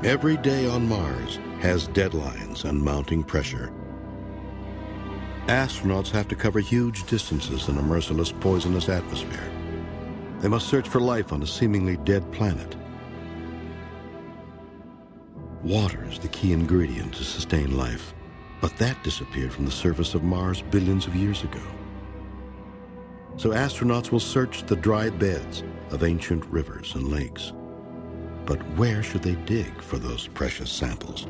Every day on Mars has deadlines and mounting pressure. Astronauts have to cover huge distances in a merciless, poisonous atmosphere. They must search for life on a seemingly dead planet. Water is the key ingredient to sustain life, but that disappeared from the surface of Mars billions of years ago. So astronauts will search the dry beds of ancient rivers and lakes. But where should they dig for those precious samples?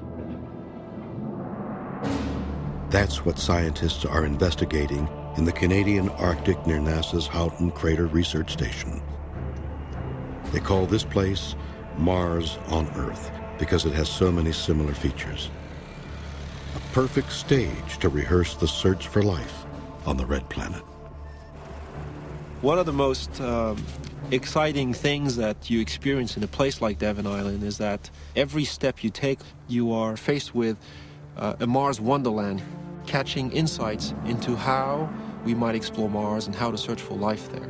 That's what scientists are investigating in the Canadian Arctic near NASA's Houghton Crater Research Station. They call this place Mars on Earth because it has so many similar features. A perfect stage to rehearse the search for life on the Red Planet. One of the most exciting things that you experience in a place like Devon Island is that every step you take, you are faced with a Mars wonderland, catching insights into how we might explore Mars and how to search for life there.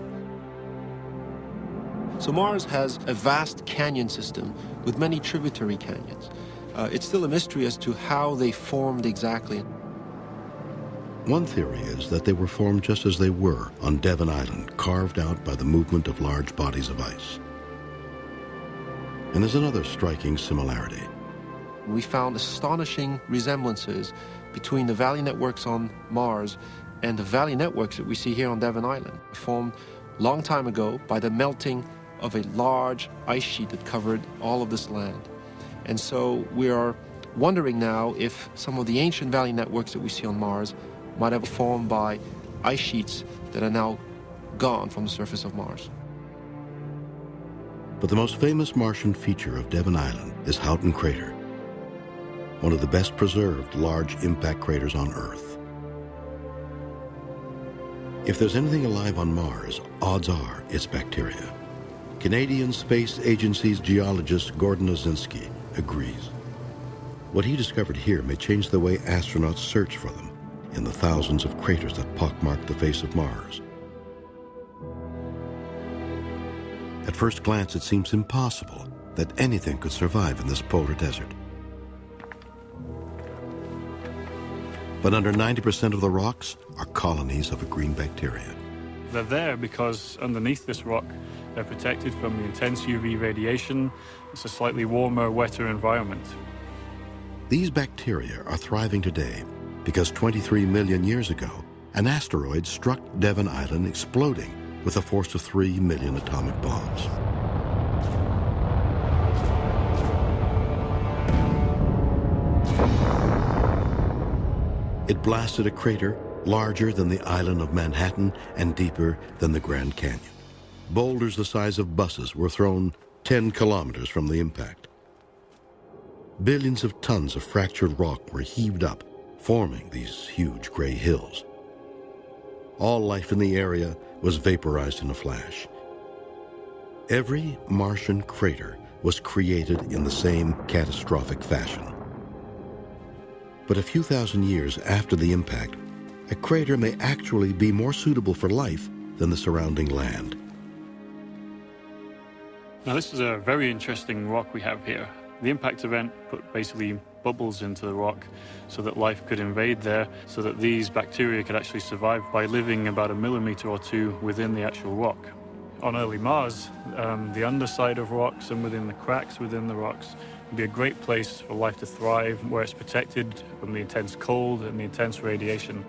So Mars has a vast canyon system with many tributary canyons. It's still a mystery as to how they formed exactly. One theory is that they were formed just as they were on Devon Island, carved out by the movement of large bodies of ice. And there's another striking similarity. We found astonishing resemblances between the valley networks on Mars and the valley networks that we see here on Devon Island, formed a long time ago by the melting of a large ice sheet that covered all of this land. And so we are wondering now if some of the ancient valley networks that we see on Mars might have been formed by ice sheets that are now gone from the surface of Mars. But the most famous Martian feature of Devon Island is Houghton Crater, one of the best preserved large impact craters on Earth. If there's anything alive on Mars, odds are it's bacteria. Canadian Space Agency's geologist Gordon Osinski agrees. What he discovered here may change the way astronauts search for them in the thousands of craters that pockmark the face of Mars. At first glance, it seems impossible that anything could survive in this polar desert. But under 90% of the rocks are colonies of a green bacteria. They're there because underneath this rock, they're protected from the intense UV radiation. It's a slightly warmer, wetter environment. These bacteria are thriving today because 23 million years ago, an asteroid struck Devon Island, exploding with a force of 3 million atomic bombs. It blasted a crater larger than the island of Manhattan and deeper than the Grand Canyon. Boulders the size of buses were thrown 10 kilometers from the impact. Billions of tons of fractured rock were heaved up, forming these huge gray hills. All life in the area was vaporized in a flash. Every Martian crater was created in the same catastrophic fashion. But a few thousand years after the impact, a crater may actually be more suitable for life than the surrounding land. Now, this is a very interesting rock we have here. The impact event put basically bubbles into the rock so that life could invade there, so that these bacteria could actually survive by living about a millimeter or two within the actual rock. On early Mars, the underside of rocks and within the cracks within the rocks would be a great place for life to thrive, where it's protected from the intense cold and the intense radiation.